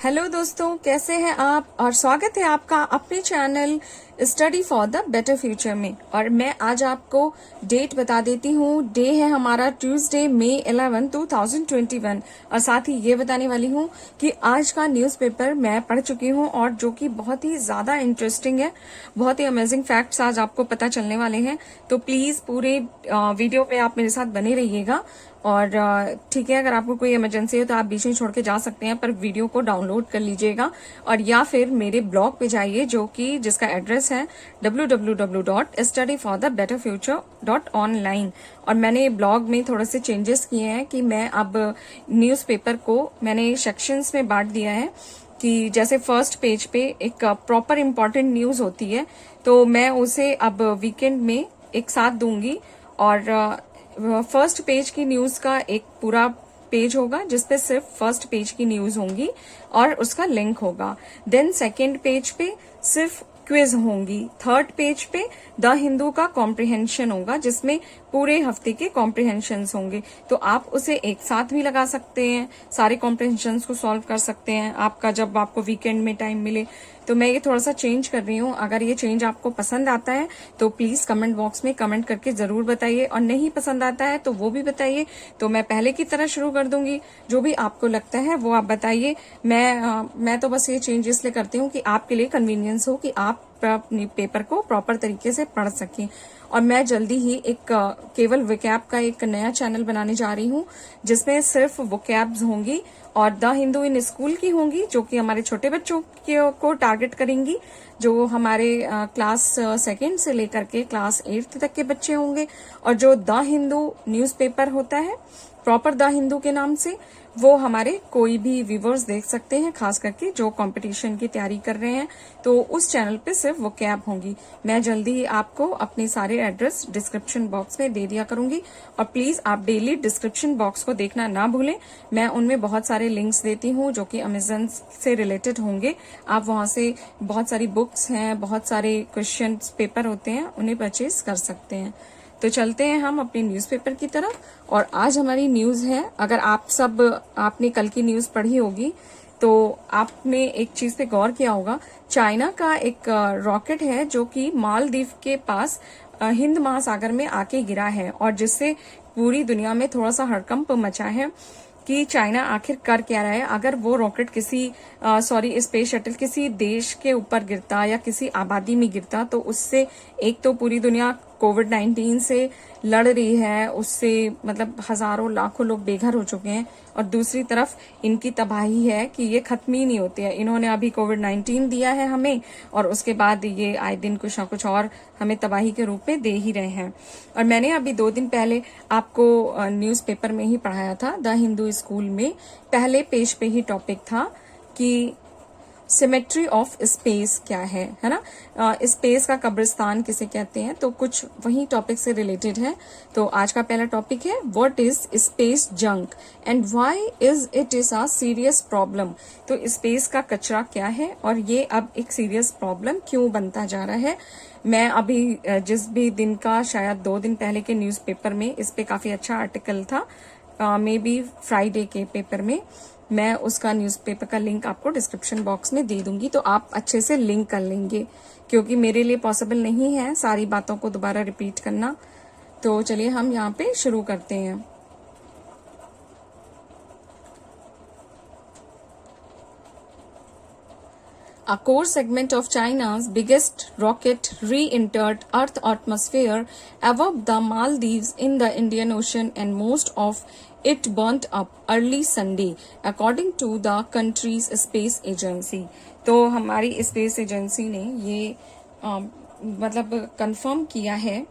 Hello दोस्तों, कैसे हैं आप। और स्वागत है आपका अपने channel study for the better future में। और मैं आज आपको डेट बता देती हूँ। डे है हमारा ट्यूसडे मई 11, 2021। और साथ ही ये बताने वाली हूँ कि आज का न्यूज़पेपर मैं पढ़ चुकी हूँ और जो कि बहुत ही ज्यादा इंटरेस्टिंग है। बहुत ही अमेजिंग फैक्ट्स आज आपको पता चलने वाले हैं। तो प्लीज पूरे वीडियो पे आप मेरे साथ बने रहिएगा। और ठीक है, अगर आपको कोई इमरजेंसी हो तो आप बीच में छोड़ के जा सकते हैं, पर वीडियो को डाउनलोड कर लीजिएगा और या फिर मेरे ब्लॉग पे जाइए जो कि जिसका एड्रेस है www.studyforthebetterfuture.online। और मैंने ब्लॉग में थोड़े से चेंजेस किए हैं कि मैं अब न्यूज़पेपर को मैंने सेक्शंस में बांट दिया है कि जैसे फर्स्ट पेज पे एक प्रॉपर इम्पोर्टेंट न्यूज होती है तो मैं उसे अब वीकेंड में एक साथ दूंगी। और फर्स्ट पेज की न्यूज का एक पूरा पेज होगा जिसपे सिर्फ फर्स्ट पेज की न्यूज होंगी और उसका लिंक होगा। देन सेकेंड पेज पे सिर्फ क्विज होंगी। थर्ड पेज पे द हिंदू का कॉम्प्रिहेंशन होगा जिसमें पूरे हफ्ते के कॉम्प्रिहेंशंस होंगे। तो आप उसे एक साथ भी लगा सकते हैं, सारे कॉम्प्रिहेंशंस को सॉल्व कर सकते हैं आपका जब आपको वीकेंड में टाइम मिले। तो मैं ये थोड़ा सा चेंज कर रही हूँ। अगर ये चेंज आपको पसंद आता है तो प्लीज कमेंट बॉक्स में कमेंट करके जरूर बताइए, और नहीं पसंद आता है तो वो भी बताइए। तो मैं पहले की तरह शुरू कर दूंगी। जो भी आपको लगता है वो आप बताइए। मैं तो बस ये चेंज इसलिए करती हूँ कि आपके लिए कन्वीनियंस हो, कि आप अपनी पेपर को प्रॉपर तरीके से पढ़ सकें। और मैं जल्दी ही एक केवल वोकैब का एक नया चैनल बनाने जा रही हूँ जिसमें सिर्फ वोकैब्स होंगी और द हिंदू इन स्कूल की होंगी, जो कि हमारे छोटे बच्चों को टारगेट करेंगी, जो हमारे क्लास सेकेंड से लेकर के क्लास 8th तक के बच्चे होंगे। और जो द हिंदू न्यूज़पेपर होता है प्रॉपर द हिंदू के नाम से, वो हमारे कोई भी व्यूवर्स देख सकते हैं, खास करके जो कंपटीशन की तैयारी कर रहे हैं। तो उस चैनल पे सिर्फ वो कैब होंगी। मैं जल्दी ही आपको अपने सारे एड्रेस डिस्क्रिप्शन बॉक्स में दे दिया करूंगी। और प्लीज आप डेली डिस्क्रिप्शन बॉक्स को देखना ना भूलें। मैं उनमें बहुत सारे लिंक्स देती हूँ जो कि अमेजन से रिलेटेड होंगे। आप वहां से बहुत सारी बुक्स हैं, बहुत सारे क्वेश्चन पेपर होते हैं, उन्हें परचेज कर सकते हैं। तो चलते हैं हम अपने न्यूज़पेपर की तरफ। और आज हमारी न्यूज़ है, अगर आपने कल की न्यूज़ पढ़ी होगी तो आपने एक चीज पे गौर किया होगा। चाइना का एक रॉकेट है जो कि मालदीव के पास हिंद महासागर में आके गिरा है, और जिससे पूरी दुनिया में थोड़ा सा हड़कंप मचा है कि चाइना आखिर कर क्या रहा है। अगर वो रॉकेट स्पेस शटल किसी देश के ऊपर गिरता या किसी आबादी में गिरता तो उससे एक तो पूरी दुनिया कोविड-19 से लड़ रही है, उससे मतलब हजारों लाखों लोग बेघर हो चुके हैं, और दूसरी तरफ इनकी तबाही है कि ये खत्म ही नहीं होती है। इन्होंने अभी कोविड-19 दिया है हमें, और उसके बाद ये आए दिन कुछ ना कुछ और हमें तबाही के रूप में दे ही रहे हैं। और मैंने अभी 2 दिन पहले आपको न्यूज़पेपर में ही पढ़ाया था, द हिंदू स्कूल में पहले पेज पे ही टॉपिक था कि सिमेट्री ऑफ स्पेस क्या है ना। स्पेस का कब्रिस्तान किसे कहते हैं, तो कुछ वही टॉपिक से रिलेटेड है। तो आज का पहला टॉपिक है what is space junk and why is it is a serious problem. तो स्पेस का कचरा क्या है और ये अब एक सीरियस प्रॉब्लम क्यों बनता जा रहा है। मैं अभी जिस भी दिन का शायद 2 दिन पहले के न्यूज़पेपर में इस पे काफी अच्छा आर्टिकल था, मे बी फ्राइडे के पेपर में, मैं उसका न्यूज़पेपर का लिंक आपको डिस्क्रिप्शन बॉक्स में दे दूंगी, तो आप अच्छे से लिंक कर लेंगे, क्योंकि मेरे लिए पॉसिबल नहीं है सारी बातों को दोबारा रिपीट करना। तो चलिए हम यहाँ पे शुरू करते हैं। A core segment of China's biggest rocket re-entered Earth atmosphere above the Maldives in the Indian Ocean, and most of it burnt up early Sunday, according to the country's space agency. तो हमारी space agency ने ये मतलब confirm किया है,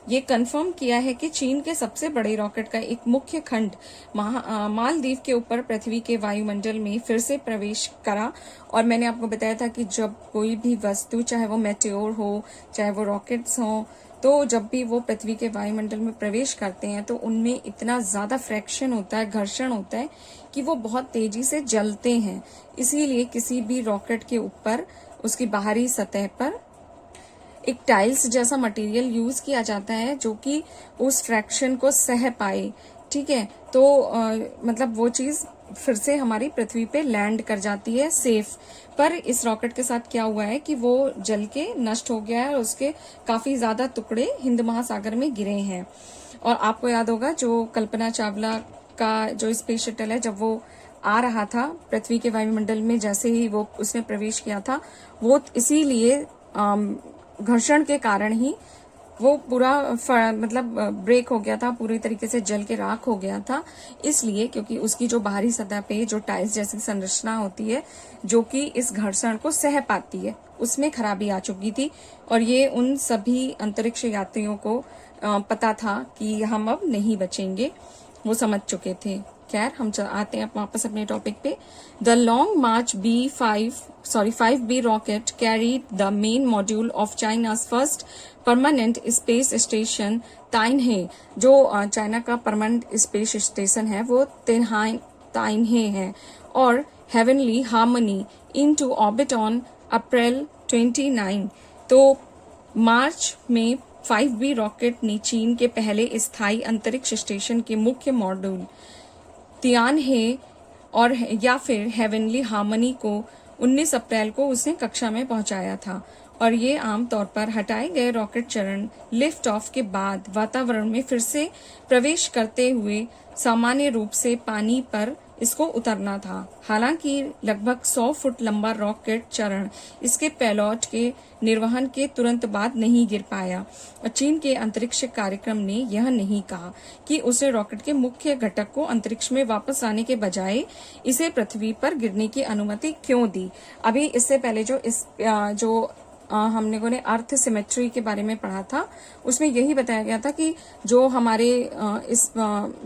ये confirm किया है कि चीन के सबसे बड़े रॉकेट का एक मुख्य खंड मालदीव के ऊपर पृथ्वी के वायुमंडल में फिर से प्रवेश करा। और मैंने आपको बताया था कि जब कोई भी वस्तु, चाहे वो मेटेओर हो चाहे वो रॉकेट्स हो, तो जब भी वो पृथ्वी के वायुमंडल में प्रवेश करते हैं तो उनमें इतना ज्यादा फ्रैक्शन होता है, घर्षण होता है कि वो बहुत तेजी से जलते हैं। इसीलिए किसी भी रॉकेट के ऊपर उसकी बाहरी सतह पर एक टाइल्स जैसा मटेरियल यूज किया जाता है जो कि उस फ्रैक्शन को सह पाए। ठीक है। तो मतलब वो चीज फिर से हमारी पृथ्वी पे लैंड कर जाती है सेफ। पर इस रॉकेट के साथ क्या हुआ है कि वो जल के नष्ट हो गया है और उसके काफी ज्यादा टुकड़े हिंद महासागर में गिरे हैं। और आपको याद होगा जो कल्पना चावला का जो स्पेस शटल है, जब वो आ रहा था पृथ्वी के वायुमंडल में, जैसे ही वो उसने प्रवेश किया था, वो इसीलिए घर्षण के कारण ही वो पूरा मतलब ब्रेक हो गया था, पूरी तरीके से जल के राख हो गया था। इसलिए क्योंकि उसकी जो बाहरी सतह पे जो टाइल्स जैसी संरचना होती है जो कि इस घर्षण को सह पाती है, उसमें खराबी आ चुकी थी। और ये उन सभी अंतरिक्ष यात्रियों को पता था कि हम अब नहीं बचेंगे, वो समझ चुके थे। खैर हम आते हैं वापस अपने टॉपिक पे। The Long March five B rocket carried the main module of China's first permanent space station Tianhe. जो चाइना का परमानेंट स्पेस स्टेशन है वो ताइनहे है, और heavenly harmony into orbit on April 29। तो मार्च में 5B रॉकेट ने चीन के पहले स्थायी अंतरिक्ष स्टेशन के मुख्य मॉड्यूल तियानहे और या फिर हेवनली हार्मनी को 19 अप्रैल को उसने कक्षा में पहुंचाया था। और ये आमतौर पर हटाए गए रॉकेट चरण लिफ्ट ऑफ के बाद वातावरण में फिर से प्रवेश करते हुए सामान्य रूप से पानी पर इसको उतरना था। हालांकि लगभग 100 फुट लंबा रॉकेट चरण इसके पेलोड के निर्वहन के तुरंत बाद नहीं गिर पाया, और चीन के अंतरिक्ष कार्यक्रम ने यह नहीं कहा कि उसने रॉकेट के मुख्य घटक को अंतरिक्ष में वापस आने के बजाय इसे पृथ्वी पर गिरने की अनुमति क्यों दी। अभी इससे पहले जो हमने को ने अर्थ सिमेट्री के बारे में पढ़ा था, उसमें यही बताया गया था कि जो हमारे इस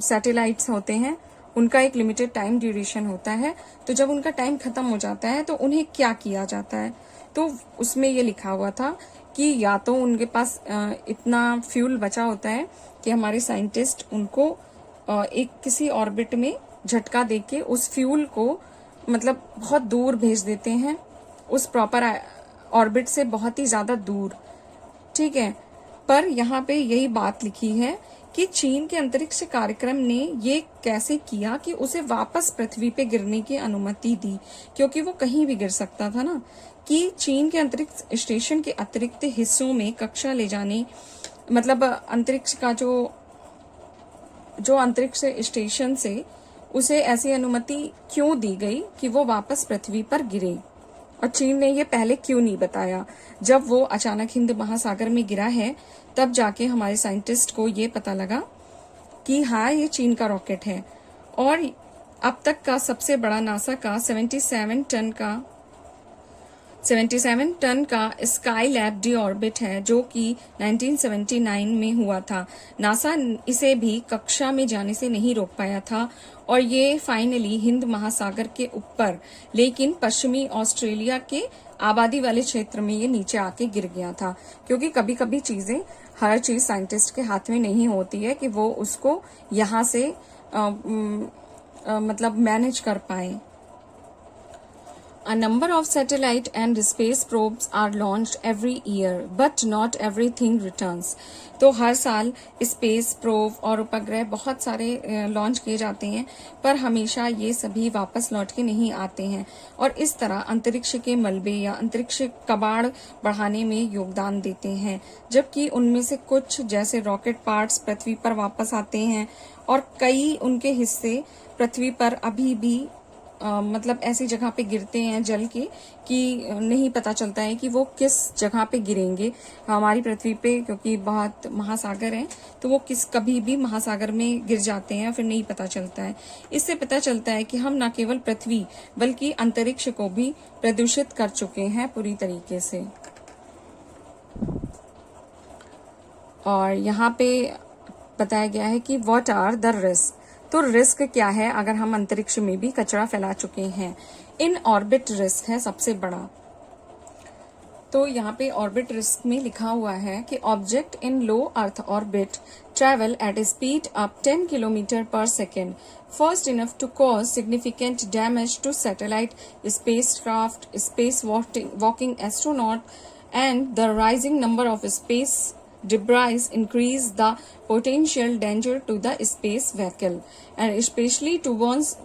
सैटेलाइट्स होते हैं उनका एक लिमिटेड टाइम ड्यूरेशन होता है। तो जब उनका टाइम खत्म हो जाता है तो उन्हें क्या किया जाता है, तो उसमें ये लिखा हुआ था कि या तो उनके पास इतना फ्यूल बचा होता है कि हमारे साइंटिस्ट उनको एक किसी ऑर्बिट में झटका देके उस फ्यूल को मतलब बहुत दूर भेज देते हैं, उस प्रॉपर ऑर्बिट से बहुत ही ज्यादा दूर। ठीक है, पर यहाँ पे यही बात लिखी है कि चीन के अंतरिक्ष कार्यक्रम ने ये कैसे किया कि उसे वापस पृथ्वी पे गिरने की अनुमति दी, क्योंकि वो कहीं भी गिर सकता था ना। कि चीन के अंतरिक्ष स्टेशन के अतिरिक्त हिस्सों में कक्षा ले जाने, मतलब अंतरिक्ष का जो अंतरिक्ष स्टेशन से उसे ऐसी अनुमति क्यों दी गई कि वो वापस पृथ्वी पर गिरे, और चीन ने ये पहले क्यों नहीं बताया। जब वो अचानक हिंद महासागर में गिरा है तब जाके हमारे साइंटिस्ट को ये पता लगा कि हाँ ये चीन का रॉकेट है। और अब तक का सबसे बड़ा नासा का 77 टन का स्काई लैब डी ऑर्बिट है, जो कि 1979 में हुआ था। नासा इसे भी कक्षा में जाने से नहीं रोक पाया था, और ये फाइनली हिंद महासागर के ऊपर, लेकिन पश्चिमी ऑस्ट्रेलिया के आबादी वाले क्षेत्र में ये नीचे आके गिर गया था। क्योंकि कभी कभी चीजें, हर चीज साइंटिस्ट के हाथ में नहीं होती है कि वो उसको यहाँ से मतलब मैनेज कर पाए। A number of satellite and space probes are launched every year, but not everything returns. तो हर साल स्पेस प्रोब और उपग्रह बहुत सारे लॉन्च किए जाते हैं, पर हमेशा ये सभी वापस लौट के नहीं आते हैं, और इस तरह अंतरिक्ष के मलबे या अंतरिक्ष कबाड़ बढ़ाने में योगदान देते हैं। जबकि उनमें से कुछ जैसे रॉकेट पार्ट्स पृथ्वी पर वापस आते हैं, और कई उनके हिस्से पृथ्वी पर अभी भी मतलब ऐसी जगह पे गिरते हैं जल के कि नहीं पता चलता है कि वो किस जगह पे गिरेंगे हमारी पृथ्वी पे, क्योंकि बहुत महासागर हैं तो वो कभी भी महासागर में गिर जाते हैं, फिर नहीं पता चलता है। इससे पता चलता है कि हम न केवल पृथ्वी बल्कि अंतरिक्ष को भी प्रदूषित कर चुके हैं पूरी तरीके से। और यहाँ पे बताया गया है कि व्हाट आर द रिस्क। तो रिस्क क्या है अगर हम अंतरिक्ष में भी कचरा फैला चुके हैं। इन ऑर्बिट रिस्क है सबसे बड़ा। तो यहाँ पे ऑर्बिट रिस्क में लिखा हुआ है कि object in low earth orbit travel at speed up 10 kilometre per second, first enough to cause significant damage to satellite, spacecraft, space walking astronaut and the rising number of space debris increase the potential danger to the space vehicle and especially towards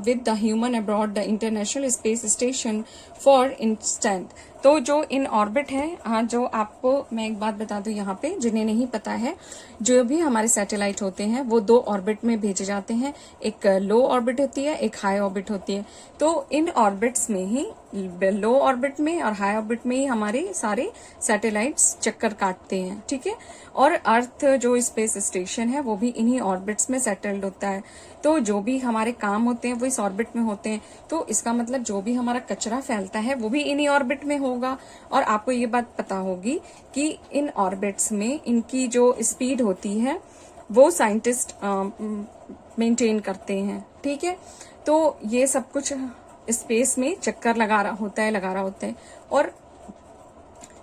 with the human abroad the International Space Station for instance। तो जो in orbit है, हाँ, जो आपको मैं एक बात बता दूं यहाँ पे जिन्हें नहीं पता है, जो भी हमारे सैटेलाइट होते हैं वो 2 ऑर्बिट में भेजे जाते हैं। एक लो ऑर्बिट होती है, एक हाई ऑर्बिट होती है। तो इन ऑर्बिट्स में ही, लो ऑर्बिट में और हाई ऑर्बिट में ही हमारे सारे सैटेलाइट्स चक्कर काटते हैं, ठीक है। और अर्थ जो स्पेस स्टेशन है वो भी इन्हीं ऑर्बिट्स में सेटल्ड होता है। तो जो भी हमारे काम होते हैं वो इस ऑर्बिट में होते हैं। तो इसका मतलब जो भी हमारा कचरा फैलता है वो भी इन्हीं ऑर्बिट में होगा। और आपको ये बात पता होगी कि इन ऑर्बिट्स में इनकी जो स्पीड होती है वो साइंटिस्ट मेंटेन करते हैं, ठीक है। तो ये सब कुछ स्पेस में चक्कर लगा रहा होता है और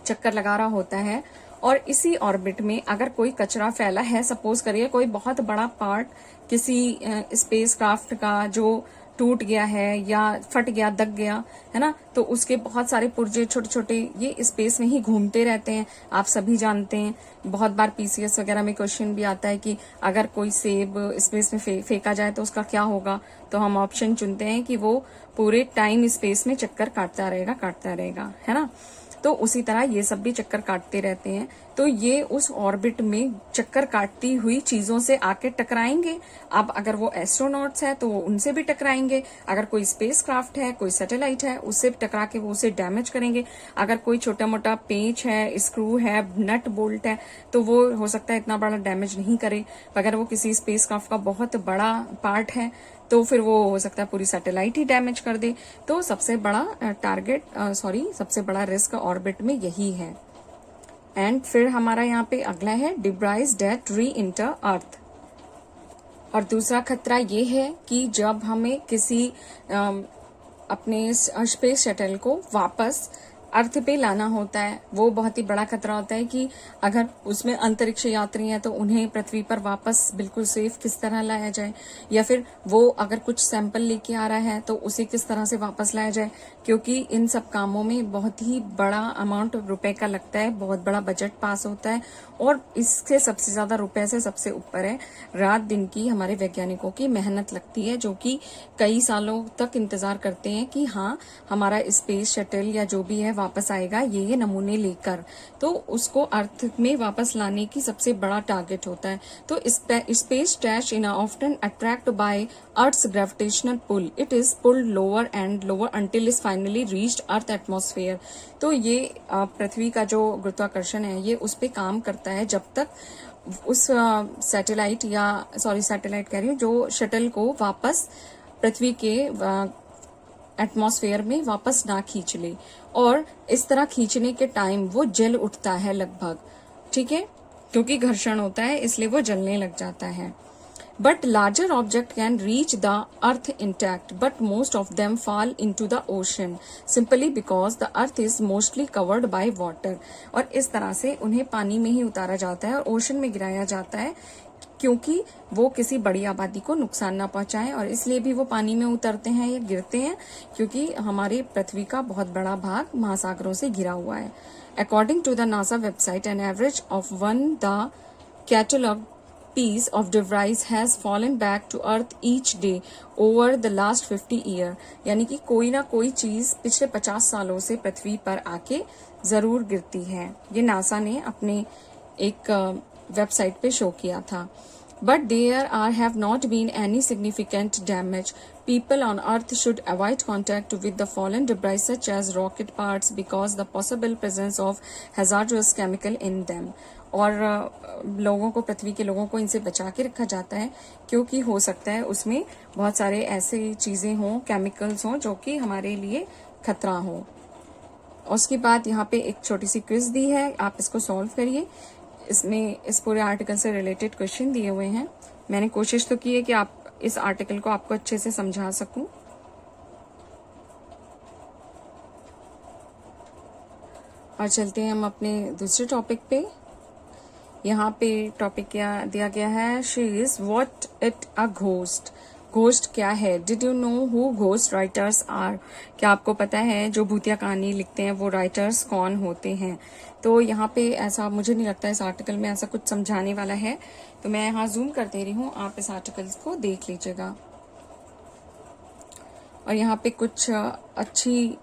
चक्कर लगा रहा होता है। और इसी ऑर्बिट में अगर कोई कचरा फैला है, सपोज करिए कोई बहुत बड़ा पार्ट किसी स्पेसक्राफ्ट का जो टूट गया है या फट गया, दग गया है ना, तो उसके बहुत सारे पुर्जे छोटे छोटे ये स्पेस में ही घूमते रहते हैं। आप सभी जानते हैं, बहुत बार पीसीएस वगैरह में क्वेश्चन भी आता है कि अगर कोई सेब स्पेस में फेंका जाए तो उसका क्या होगा। तो हम ऑप्शन चुनते हैं कि वो पूरे टाइम स्पेस में चक्कर काटता रहेगा, है ना। तो उसी तरह ये सब भी चक्कर काटते रहते हैं। तो ये उस ऑर्बिट में चक्कर काटती हुई चीजों से आके टकराएंगे। अब अगर वो एस्ट्रोनॉट्स है तो वो उनसे भी टकराएंगे। अगर कोई स्पेसक्राफ्ट है, कोई सैटेलाइट है, उससे टकरा के वो उसे डैमेज करेंगे। अगर कोई छोटा मोटा पेंच है, स्क्रू है, नट बोल्ट है, तो वो हो सकता है इतना बड़ा डैमेज नहीं करे। अगर वो किसी स्पेसक्राफ्ट का बहुत बड़ा पार्ट है तो फिर वो हो सकता है पूरी सैटेलाइट ही डैमेज कर दे। तो सबसे बड़ा सबसे बड़ा रिस्क ऑर्बिट में यही है। एंड फिर हमारा यहाँ पे अगला है डिब्राइज डेट री इंटर अर्थ। और दूसरा खतरा ये है कि जब हमें किसी अपने स्पेस शटल को वापस अर्थ पे लाना होता है, वो बहुत ही बड़ा खतरा होता है कि अगर उसमें अंतरिक्ष यात्री हैं तो उन्हें पृथ्वी पर वापस बिल्कुल सेफ किस तरह लाया जाए, या फिर वो अगर कुछ सैंपल लेके आ रहा है तो उसे किस तरह से वापस लाया जाए। क्योंकि इन सब कामों में बहुत ही बड़ा अमाउंट रुपए का लगता है, बहुत बड़ा बजट पास होता है। और इससे सबसे ज्यादा रुपए से सबसे ऊपर है रात दिन की हमारे वैज्ञानिकों की मेहनत लगती है, जो कि कई सालों तक इंतजार करते हैं कि हाँ हमारा स्पेस शटल या जो भी है वापस आएगा ये नमूने लेकर। तो उसको अर्थ में वापस लाने की सबसे बड़ा टारगेट होता है। तो space trash in often attract by earth's gravitational pull, it is pulled lower and lower until is finally reached earth atmosphere. तो ये पृथ्वी का जो गुरुत्वाकर्षण है ये उस पे काम करता है जब तक उस सैटेलाइट कह रही हूँ, जो शटल को वापस पृथ्वी के एटमॉस्फेयर में वापस ना खींच ले। और इस तरह खींचने के टाइम वो जल उठता है लगभग, ठीक है, क्योंकि घर्षण होता है इसलिए वो जलने लग जाता है। But larger object can reach the earth intact, but most of them fall into the ocean simply because the earth is mostly covered by water। और इस तरह से उन्हें पानी में ही उतारा जाता है और ओशन में गिराया जाता है, क्योंकि वो किसी बड़ी आबादी को नुकसान ना पहुंचाएं। और इसलिए भी वो पानी में उतरते हैं या गिरते हैं क्योंकि हमारी पृथ्वी का बहुत बड़ा भाग महासागरों से घिरा हुआ है। According to the NASA website, an average of the catalog piece of debris has fallen back to earth each day over the last 50 year। यानी कि कोई ना कोई चीज पिछले 50 सालों से पृथ्वी पर आके जरूर गिरती है। ये नासा ने अपने एक वेबसाइट पे शो किया था। But there have not been any significant damage. People on Earth should avoid contact with the fallen debris such as rocket parts because the possible presence of hazardous chemical in them। और लोगों को, पृथ्वी के लोगों को इनसे बचा के रखा जाता है क्योंकि हो सकता है उसमें बहुत सारे ऐसे चीजें हों, केमिकल्स हों जो कि हमारे लिए खतरा हो। उसके बाद यहाँ पे एक छोटी सी क्विज दी है, आप इसको सॉल्व करिए। इसमें इस पूरे आर्टिकल से रिलेटेड क्वेश्चन दिए हुए हैं। मैंने कोशिश तो की है कि आप इस आर्टिकल को आपको अच्छे से समझा सकूं। और चलते हैं हम अपने दूसरे टॉपिक पे। यहाँ पे टॉपिक क्या दिया गया है, she is what it a ghost. Ghost क्या है? Did you know who ghost writers are? क्या आपको पता है जो भूतिया कहानी लिखते हैं वो राइटर्स कौन होते हैं? तो यहाँ पे ऐसा मुझे नहीं लगता इस आर्टिकल में ऐसा कुछ समझाने वाला है, तो मैं यहाँ जूम कर दे रही हूँ, आप इस आर्टिकल्स को देख लीजिएगा। और यहाँ पे कुछ अच्छी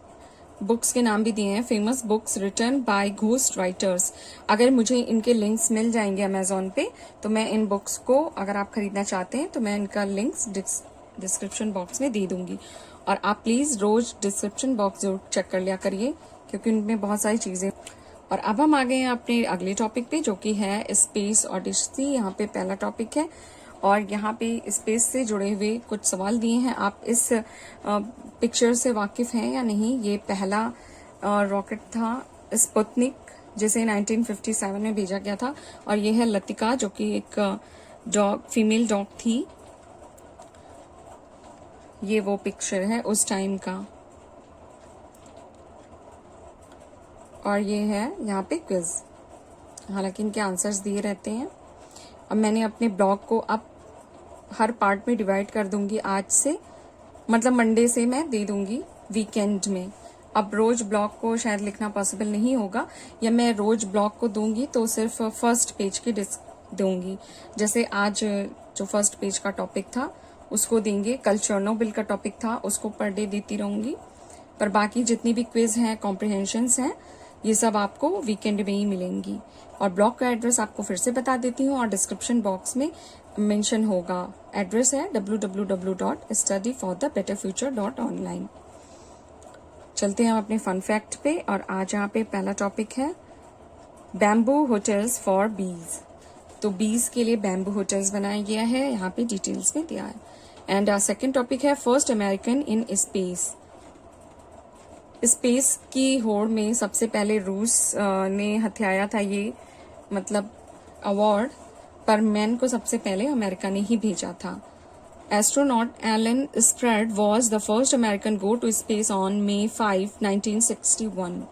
बुक्स के नाम भी दिए हैं, famous books written by ghost writers. अगर मुझे इनके लिंक्स मिल जाएंगे अमेजोन पे तो मैं इन बुक्स को, अगर आप खरीदना चाहते हैं तो मैं इनका लिंक्स डिस्क्रिप्शन बॉक्स में दे दूंगी। और आप प्लीज रोज डिस्क्रिप्शन बॉक्स जरूर चेक कर लिया करिए, क्योंकि उनमें बहुत सारी चीजें। और अब हम आ गए हैं अपने अगले टॉपिक पे, जो कि है स्पेस ऑडिसी। यहाँ पे पहला टॉपिक है और यहाँ पे स्पेस से जुड़े हुए कुछ सवाल दिए हैं। आप इस पिक्चर से वाकिफ हैं या नहीं? ये पहला रॉकेट था स्पुतनिक, जिसे 1957 में भेजा गया था। और ये है लतिका, जो कि एक डॉग, फीमेल डॉग थी। ये वो पिक्चर है उस टाइम का। और ये है यहाँ पे क्विज, हालांकि इनके आंसर्स दिए रहते हैं। अब मैंने अपने ब्लॉग को अब हर पार्ट में डिवाइड कर दूंगी आज से, मतलब मंडे से मैं दे दूंगी वीकेंड में। अब रोज ब्लॉग को शायद लिखना पॉसिबल नहीं होगा, या मैं रोज ब्लॉग को दूंगी तो सिर्फ फर्स्ट पेज की दूंगी। जैसे आज जो फर्स्ट पेज का टॉपिक था उसको देंगे, कल चर्नोबिल का टॉपिक था उसको पर डे देती रहूंगी। पर बाकी जितनी भी क्विज हैं, कॉम्प्रिहेंशंस हैं, ये सब आपको वीकेंड में ही मिलेंगी। और ब्लॉग का एड्रेस आपको फिर से बता देती हूँ और डिस्क्रिप्शन बॉक्स में मेंशन होगा। एड्रेस है www.studyforthebetterfuture.online। चलते हैं हम अपने फन फैक्ट पे, और आज यहाँ पे पहला टॉपिक है बैम्बू होटल्स फॉर बीज। तो बीज के लिए बैम्बू होटल्स बनाया गया है, यहाँ पे डिटेल्स में दिया है। एंड सेकेंड टॉपिक है first American in space. Space की होड़ में सबसे पहले रूस ने हथियाया था ये मतलब अवार्ड, पर मैन को सबसे पहले अमेरिका ने ही भेजा था। Astronaut Alan Shepard was the first American go to space on May 5, 1961।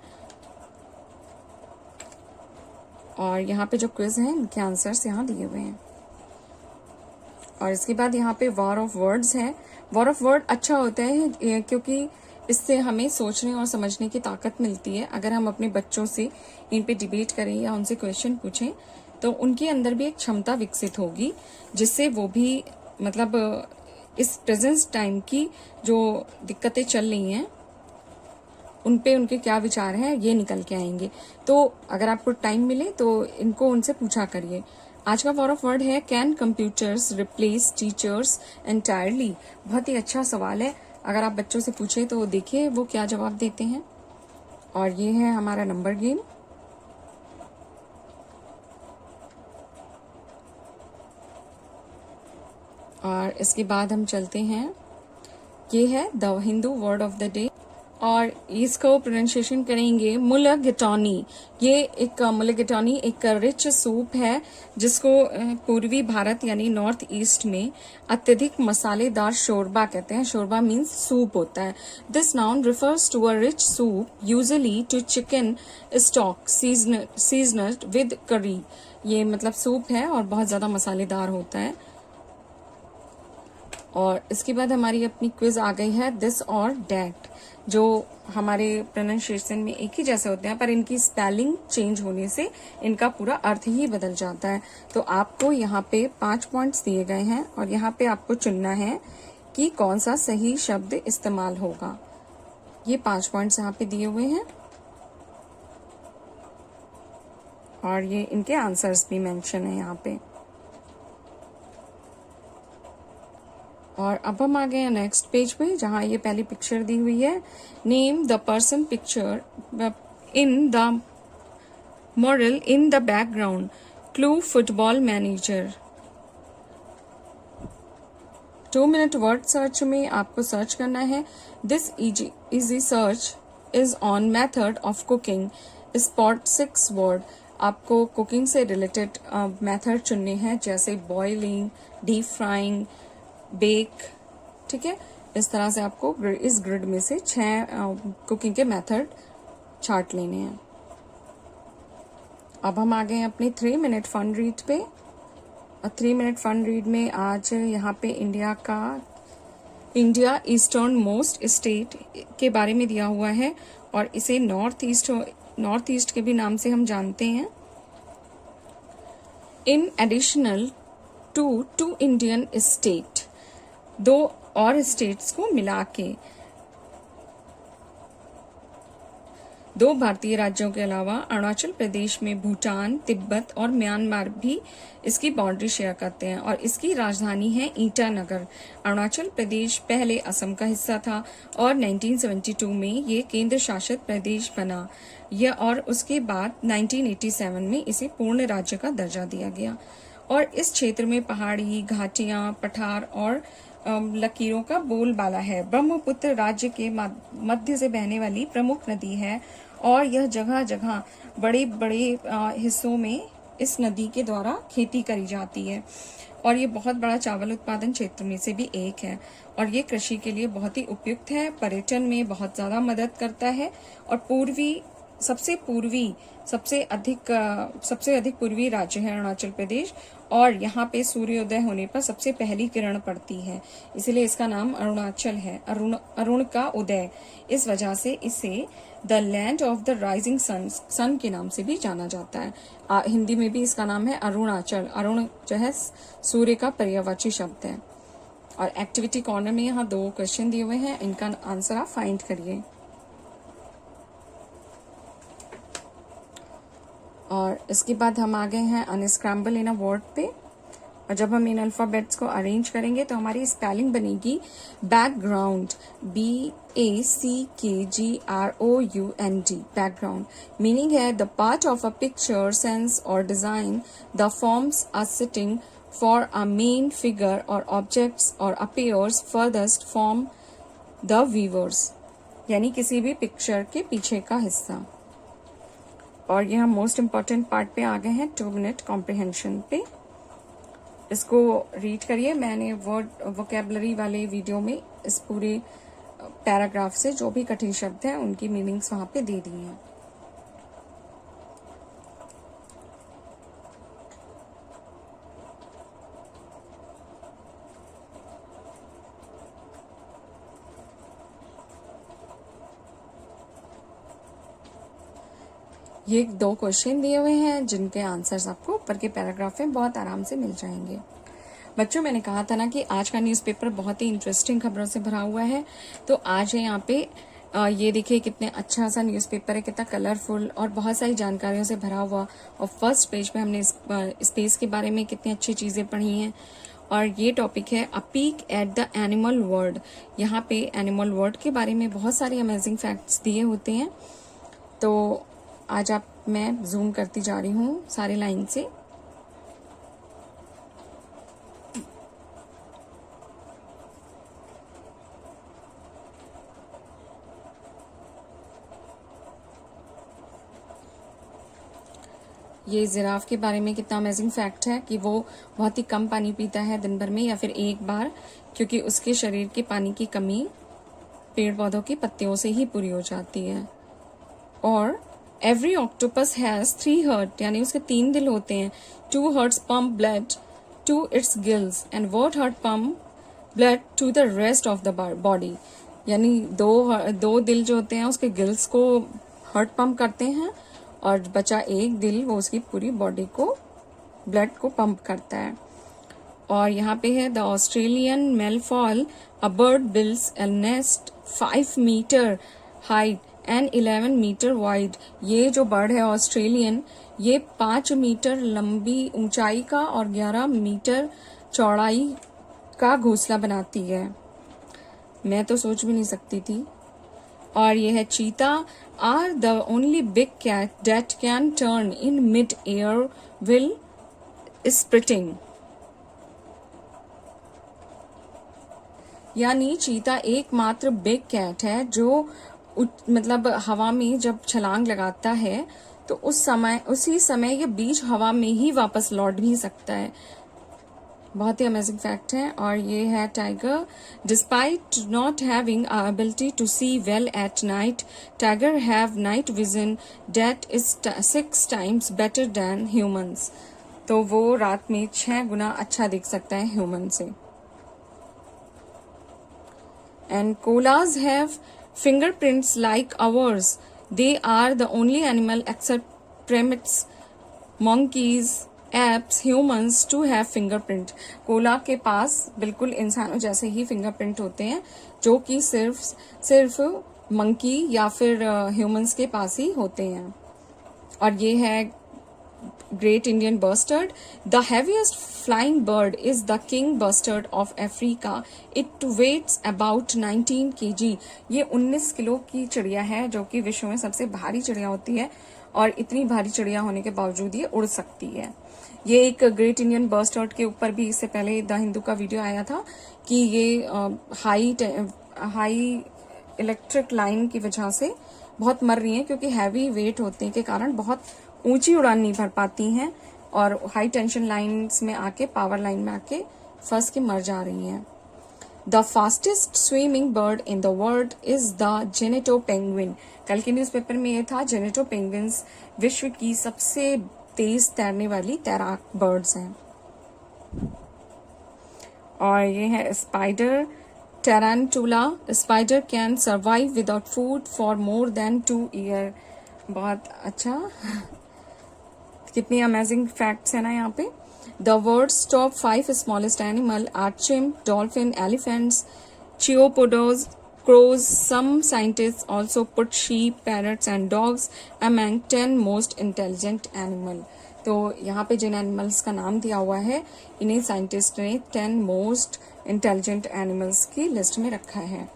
और यहाँ पे जो क्विज हैं इनके आंसर्स यहाँ दिए हुए हैं। और इसके बाद यहाँ पे वॉर ऑफ वर्ड्स है। वॉर ऑफ वर्ड अच्छा होता है क्योंकि इससे हमें सोचने और समझने की ताकत मिलती है। अगर हम अपने बच्चों से इन पे डिबेट करें या उनसे क्वेश्चन पूछें तो उनके अंदर भी एक क्षमता विकसित होगी, जिससे वो भी मतलब इस प्रेजेंट टाइम की जो दिक्कतें चल रही हैं उन पे उनके क्या विचार हैं ये निकल के आएंगे। तो अगर आपको टाइम मिले तो इनको उनसे पूछा करिए। आज का वॉर ऑफ वर्ड है can computers replace teachers entirely. बहुत ही अच्छा सवाल है, अगर आप बच्चों से पूछे तो देखिए वो क्या जवाब देते हैं। और ये है हमारा नंबर गेम। और इसके बाद हम चलते हैं, ये है the Hindu word of the day, और इसको प्रोनाउंसिएशन करेंगे मुलगिटॉनी। ये एक मुलगिटॉनी एक रिच सूप है जिसको पूर्वी भारत यानी नॉर्थ ईस्ट में अत्यधिक मसालेदार शोरबा कहते हैं। शोरबा मीन्स सूप होता है। This noun refers to a rich soup usually to chicken stock seasoned with curry. ये मतलब सूप है और बहुत ज्यादा मसालेदार होता है। और इसके बाद हमारी अपनी क्विज आ गई है दिस और डैट, जो हमारे प्रोनाउंसिएशन में एक ही जैसे होते हैं पर इनकी स्पेलिंग चेंज होने से इनका पूरा अर्थ ही बदल जाता है। तो आपको यहाँ पे 5 पॉइंट्स दिए गए हैं और यहाँ पे आपको चुनना है कि कौन सा सही शब्द इस्तेमाल होगा। ये 5 पॉइंट्स यहाँ पे दिए हुए हैं और ये इनके आंसर्स भी मेंशन है यहाँ पे। और अब हम आ गए हैं नेक्स्ट पेज पे, जहां ये पहली पिक्चर दी हुई है। Name the person picture in the model in the background. Clue football manager. 2 minute word search में आपको सर्च करना है। This easy search is on method of cooking. Spot 6 word. आपको कुकिंग से रिलेटेड मेथड चुनने हैं, जैसे बॉइलिंग, डीप फ्राइंग, बेक। ठीक है, इस तरह से आपको इस ग्रिड में से 6 कुकिंग के मेथड चार्ट लेने हैं। अब हम आ गए हैं अपने 3 मिनट फन रीड पे। और 3 मिनट फन रीड में आज यहाँ पे इंडिया का इंडिया ईस्टर्न मोस्ट स्टेट के बारे में दिया हुआ है और इसे नॉर्थ ईस्ट के भी नाम से हम जानते हैं। In additional to to Indian state, दो और स्टेट्स को मिला के, दो भारतीय राज्यों के अलावा अरुणाचल प्रदेश में भूटान, तिब्बत और म्यांमार भी इसकी बाउंड्री शेयर करते हैं और इसकी राजधानी है ईटानगर। अरुणाचल प्रदेश पहले असम का हिस्सा था और 1972 में ये केंद्र शासित प्रदेश बना यह और उसके बाद 1987 में इसे पूर्ण राज्य का दर्जा दिया गया। और इस क्षेत्र में पहाड़ी, घाटियां, पठार और लकीरों का बोलबाला है। ब्रह्मपुत्र राज्य के मध्य से बहने वाली प्रमुख नदी है और यह जगह जगह बड़े बड़े हिस्सों में इस नदी के द्वारा खेती करी जाती है और ये बहुत बड़ा चावल उत्पादन क्षेत्र में से भी एक है और ये कृषि के लिए बहुत ही उपयुक्त है, पर्यटन में बहुत ज्यादा मदद करता है और सबसे अधिक पूर्वी राज्य है अरुणाचल प्रदेश और यहाँ पे सूर्योदय होने पर सबसे पहली किरण पड़ती है, इसलिए इसका नाम अरुणाचल है। अरुण का उदय, इस वजह से इसे the land of the rising sun के नाम से भी जाना जाता है। हिंदी में भी इसका नाम है अरुणाचल। अरुण जो है सूर्य का पर्यायवाची शब्द है। और एक्टिविटी कॉर्नर में यहाँ 2 क्वेश्चन दिए हुए हैं, इनका आंसर आप फाइंड करिए। और इसके बाद हम आ गए हैं अनस्क्रैम्बल इन अ वर्ड पे और जब हम इन अल्फाबेट्स को अरेंज करेंगे तो हमारी स्पेलिंग बनेगी बैकग्राउंड, BACKGROUND, बैकग्राउंड। मीनिंग है the part of a picture, sense और design the forms are sitting for a main figure और ऑब्जेक्ट्स और appears furthest from the viewers, यानी किसी भी पिक्चर के पीछे का हिस्सा। और ये हम मोस्ट इम्पॉर्टेंट पार्ट पे आ गए हैं 2 मिनट कॉम्प्रिहेंशन पे। इसको रीड करिए। मैंने वर्ड वोकैबुलरी वाले वीडियो में इस पूरे पैराग्राफ से जो भी कठिन शब्द हैं उनकी मीनिंग्स वहां पे दे दी हैं। ये 2 क्वेश्चन दिए हुए हैं जिनके आंसर्स आपको ऊपर के पैराग्राफ में बहुत आराम से मिल जाएंगे। बच्चों, मैंने कहा था ना कि आज का न्यूज़पेपर बहुत ही इंटरेस्टिंग खबरों से भरा हुआ है, तो आज है यहाँ पे ये देखिए कितने अच्छा सा न्यूज़पेपर है, कितना कलरफुल और बहुत सारी जानकारियों से भरा हुआ। और फर्स्ट पेज पे हमने स्पेस के बारे में कितनी अच्छी चीजें पढ़ी हैं और ये टॉपिक है अ peak at the animal world. यहाँ पे एनिमल वर्ल्ड के बारे में बहुत सारे अमेजिंग फैक्ट्स दिए होते हैं। तो आज मैं जूम करती जा रही हूँ सारे लाइन से। ये जिराफ के बारे में कितना अमेजिंग फैक्ट है कि वो बहुत ही कम पानी पीता है दिन भर में या फिर एक बार, क्योंकि उसके शरीर के पानी की कमी पेड़ पौधों की पत्तियों से ही पूरी हो जाती है। और एवरी ऑक्टोपस हैज 3 हार्ट, यानी उसके 3 दिल होते हैं। 2 hearts pump blood to its gills and 1 heart pump blood to the rest of the body, यानी दो दिल जो होते हैं उसके गिल्स को हार्ट पंप करते हैं और बचा एक दिल वो उसकी पूरी बॉडी को ब्लड को पंप करता है। और यहाँ पे है the Australian malleefowl, a bird builds a nest 5 metre height and 11 metre wide. ये जो बर्ड है ऑस्ट्रेलियन, ये 5 मीटर लंबी ऊंचाई का और 11 मीटर चौड़ाई का घोंसला बनाती है। मैं तो सोच भी नहीं सकती थी। और ये है cheetah are the only big cat that can turn in mid air while sprinting, यानी चीता एकमात्र बिग कैट है जो मतलब हवा में जब छलांग लगाता है तो उसी समय ये बीच हवा में ही वापस लौट भी सकता है। बहुत ही अमेजिंग फैक्ट है। और ये है tiger, despite not having ability to see well at night, tiger have night vision that is 6 times better than humans. तो वो रात में 6 गुना अच्छा देख सकता है ह्यूमन से। And koalas have fingerprints like ours. They are the only animal except primates, monkeys, apes, humans to have fingerprint. Cola के पास बिल्कुल इंसानों जैसे ही फिंगरप्रिंट होते हैं, जो कि सिर्फ मंकी या फिर ह्यूमंस के पास ही होते हैं. और ये है great Indian bustard. The heaviest flying bird is the king bustard of Africa. It weighs about 19 kg. ये 19 किलो की चिड़िया है, जो कि विश्व में सबसे भारी चिड़िया होती है, और इतनी भारी चिड़िया होने के बावजूद ये उड़ सकती है. ये एक ग्रेट इंडियन बस्टर्ड के ऊपर भी इससे पहले द हिंदू का वीडियो आया था कि ये हाई इलेक्ट्रिक लाइन की वजह से बहुत मर रही हैं, क्योंकि हैवी वेट होने के कारण बहुत ऊंची उड़ान नहीं भर पाती हैं और हाई टेंशन लाइन्स में आके, पावर लाइन में आके फंस के मर जा रही हैं. The fastest swimming bird in the world is the genito penguin. कल के न्यूज़पेपर में ये था, जेनेटो पेंगुइन्स विश्व की सबसे तेज तैरने वाली तैराक बर्ड्स हैं. और ये है spider tarantula. Spider can survive without food for more than 2 years. बहुत अच्छा, कितनी अमेजिंग फैक्ट्स है ना यहाँ पे. The world's top 5 smallest animal are chimp, dolphin, elephants, चियोपोडोज, crows. Some scientists also put sheep, parrots and dogs among 10 most intelligent animal. तो यहाँ पे जिन एनिमल्स का नाम दिया हुआ है, इन्हें साइंटिस्ट ने 10 मोस्ट इंटेलिजेंट एनिमल्स की लिस्ट में रखा है.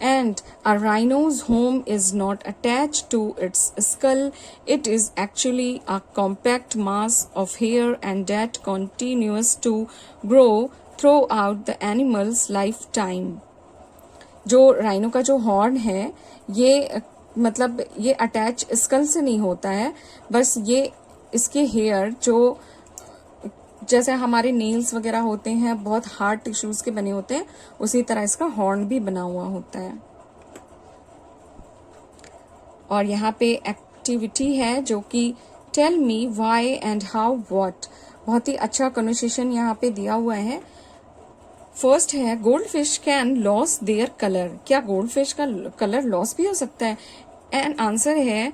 And a rhino's home is not attached to its skull. It is actually a compact mass of hair and that continues to grow throughout the animal's lifetime. जो rhino का जो horn है, ये मतलब ये अटैच स्कल से नहीं होता है, बस ये इसके हेयर जो जैसे हमारे नेल्स वगैरह होते हैं बहुत हार्ड टिश्यूज के बने होते हैं, उसी तरह इसका हॉर्न भी बना हुआ होता है. और यहाँ पे एक्टिविटी है जो कि tell me why and how what. बहुत ही अच्छा कन्वर्सेशन यहाँ पे दिया हुआ है. फर्स्ट है, gold fish can loss their colour. क्या गोल्ड फिश का कलर लॉस भी हो सकता है? एंड आंसर है,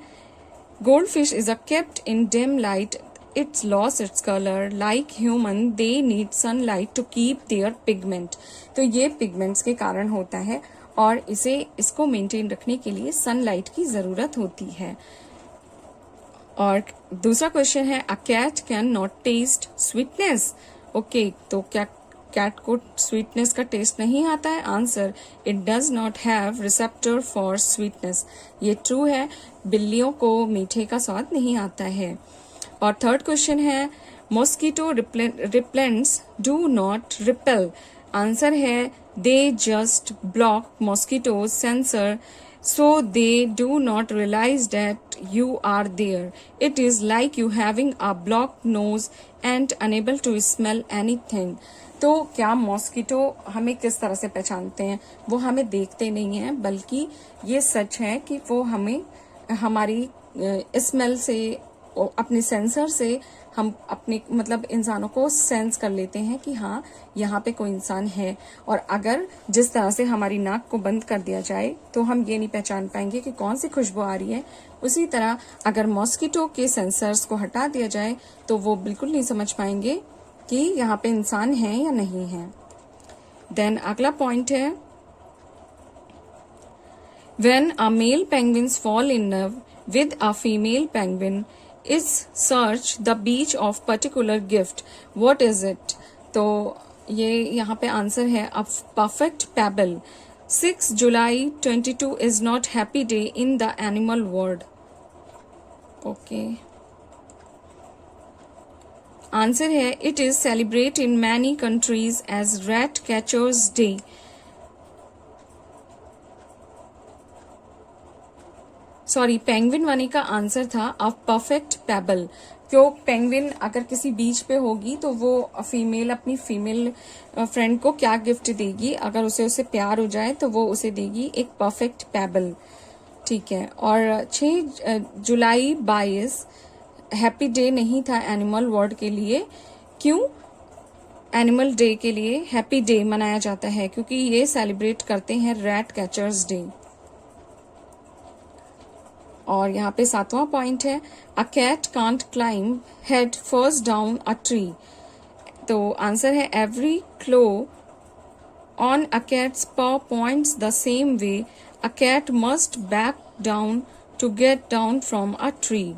gold fish is a kept in dim light. It's lost its color. Like human, they need sunlight to keep their pigment. तो ये pigments के कारण होता है और इसको मेंटेन रखने के लिए सनलाइट की जरूरत होती है. और दूसरा क्वेश्चन है, a cat can not taste sweetness. Okay, तो क्या कैट को स्वीटनेस का टेस्ट नहीं आता है? Answer, it does not have receptor for sweetness. ये ट्रू है, बिल्लियों को मीठे का स्वाद नहीं आता है. और थर्ड क्वेश्चन है, mosquito repellents do not repel. Answer है, they just block mosquitoes sensor so they do not realize that you are there. It is like you having a blocked nose and unable to smell anything. तो क्या mosquito हमें किस तरह से पहचानते हैं? वो हमें देखते नहीं हैं, बल्कि ये सच है कि वो हमें हमारी स्मेल से, अपने सेंसर से हम अपने मतलब इंसानों को सेंस कर लेते हैं कि हाँ यहाँ पे कोई इंसान है. और अगर जिस तरह से हमारी नाक को बंद कर दिया जाए तो हम ये नहीं पहचान पाएंगे कि कौन सी खुशबू आ रही है. उसी तरह अगर मॉस्किटो के सेंसर्स को हटा दिया जाए तो वो बिल्कुल नहीं समझ पाएंगे कि यहाँ पे इंसान है या नहीं है. देन अगला पॉइंट है, when a male penguins fall in love with a female penguin is search the beach of particular gift. What is it? तो ये यहाँ पे आंसर है, a perfect pebble. 6 July 22 is not happy day in the animal world. Okay. Answer है, it is celebrated in many countries as rat catchers day. Sorry, penguin वाने का answer था a perfect payable. क्यों? Penguin अगर किसी बीच पे होगी तो वो फीमेल अपनी फीमेल फ्रेंड को क्या गिफ्ट देगी? अगर उसे प्यार हो जाए तो वो उसे देगी एक परफेक्ट पेबल. ठीक है. और 6 जुलाई 22 हैप्पी डे नहीं था एनिमल वर्ल्ड के लिए. क्यों? एनिमल डे के लिए हैप्पी डे मनाया जाता है, क्योंकि ये सेलिब्रेट करते हैं रैट कैचर्स डे। और यहाँ पे 7वां पॉइंट है, a cat can't climb head first down a tree. तो आंसर है, every claw on a cat's paw points the same way. A cat must back down to get down from a tree.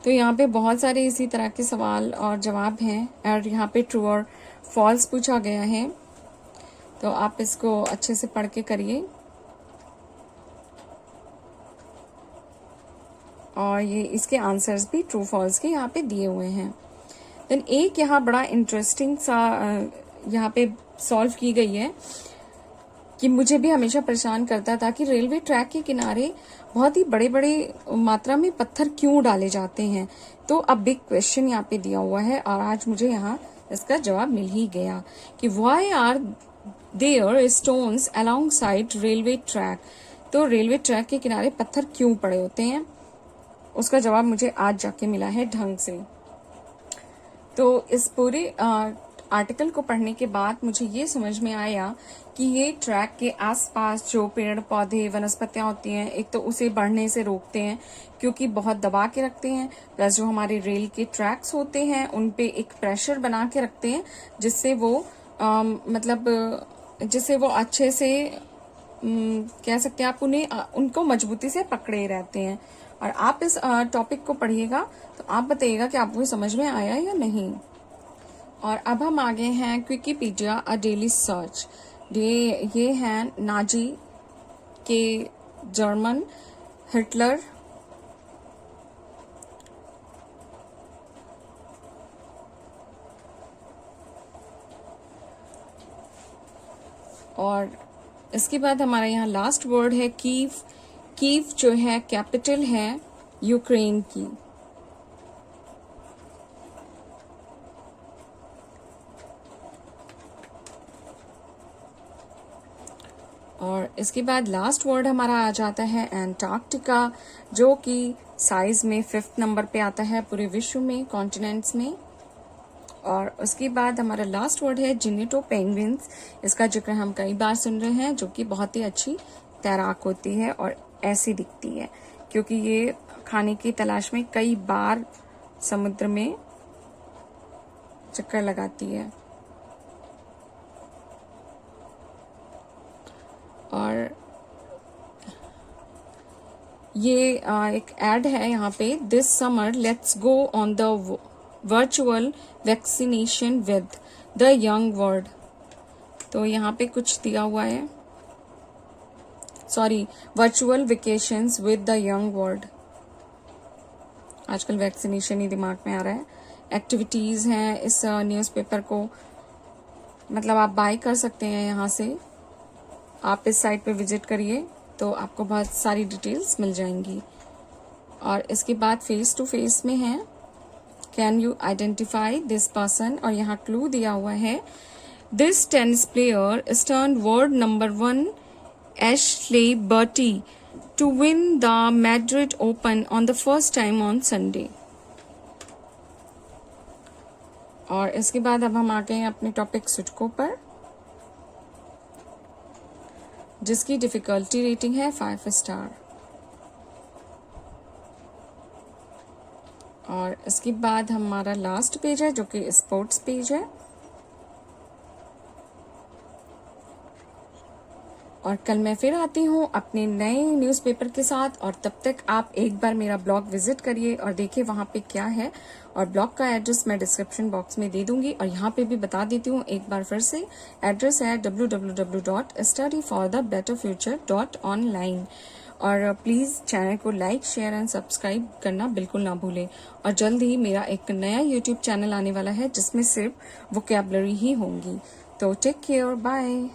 तो यहाँ पे बहुत सारे इसी तरह के सवाल और जवाब हैं, और यहाँ पे ट्रू और फॉल्स पूछा गया है, तो आप इसको अच्छे से पढ़ के करिए। और ये इसके आंसर्स भी ट्रू फॉल्स के यहाँ पे दिए हुए हैं। देन एक यहाँ बड़ा इंटरेस्टिंग सा यहाँ पे सॉल्व की गई है कि मुझे भी हमेशा परेशान करता था कि रेलवे ट्रैक के किनारे बहुत ही बड़े बड़े मात्रा में पत्थर क्यों डाले जाते हैं। तो अब बिग क्वेश्चन यहाँ पे दिया हुआ है, और आज मुझे यहाँ इसका जवाब मिल ही गया कि why are there stones alongside railway track. तो रेलवे ट्रैक के किनारे पत्थर क्यों पड़े होते हैं, उसका जवाब मुझे आज जाके मिला है ढंग से। तो इस पूरे आर्टिकल को पढ़ने के बाद मुझे ये समझ में आया कि ये ट्रैक के आसपास जो पेड़ पौधे वनस्पतियां होती हैं, एक तो उसे बढ़ने से रोकते हैं क्योंकि बहुत दबा के रखते हैं, प्लस जो हमारे रेल के ट्रैक्स होते हैं उन पे एक प्रेशर बना के रखते हैं जिससे वो जिससे वो अच्छे से कह सकते हैं आप उन्हें उनको मजबूती से पकड़े रहते हैं। और आप इस टॉपिक को पढ़िएगा तो आप बताइएगा कि आपको समझ में आया या नहीं। और अब हम आगे हैं विकिपीडिया अ डेली सर्च। ये हैं नाजी के जर्मन, हिटलर, और इसके बाद हमारा यहाँ लास्ट वर्ड है कीव। कीव जो है कैपिटल है यूक्रेन की। और इसके बाद लास्ट वर्ड हमारा आ जाता है एंटार्क्टिका, जो कि साइज में 5th नंबर पे आता है पूरे विश्व में कॉन्टिनेंट्स में। और उसके बाद हमारा लास्ट वर्ड है जिनेटो पेंगुइन्स। इसका जिक्र हम कई बार सुन रहे हैं, जो कि बहुत ही अच्छी तैराक होती है और ऐसी दिखती है क्योंकि ये खाने की तलाश में कई बार समुद्र में चक्कर लगाती है। और ये एक एड है यहाँ पे, this summer let's go on the virtual vaccination with the young world. तो यहाँ पे कुछ दिया हुआ है, sorry, virtual vacations with the young world. आजकल वैक्सीनेशन ही दिमाग में आ रहा है। एक्टिविटीज हैं इस न्यूज़पेपर को, मतलब आप बाय कर सकते हैं यहाँ से। आप इस साइट पे विजिट करिए तो आपको बहुत सारी डिटेल्स मिल जाएंगी। और इसके बाद फेस टू फेस में है, can you identify this person, और यहाँ क्लू दिया हुआ है, this tennis player stuns world number 1 Ashleigh Barty to win the Madrid Open on the first time on Sunday. और इसके बाद अब हम आ गए हैं अपने टॉपिक सुडोकू पर, जिसकी डिफिकल्टी रेटिंग है 5 स्टार। और इसके बाद हमारा लास्ट पेज है जो कि स्पोर्ट्स पेज है। और कल मैं फिर आती हूँ अपने नए न्यूज़पेपर के साथ, और तब तक आप एक बार मेरा ब्लॉग विजिट करिए और देखिए वहाँ पे क्या है। और ब्लॉग का एड्रेस मैं डिस्क्रिप्शन बॉक्स में दे दूंगी, और यहाँ पे भी बता देती हूँ एक बार फिर से। एड्रेस है www.studyforthebetterfuture.online। और प्लीज़ चैनल को लाइक, शेयर एंड सब्सक्राइब करना बिल्कुल ना भूलें। और जल्द ही मेरा एक नया यूट्यूब चैनल आने वाला है जिसमें सिर्फ वोकैबुलरी ही होंगी। तो टेक केयर, बाय।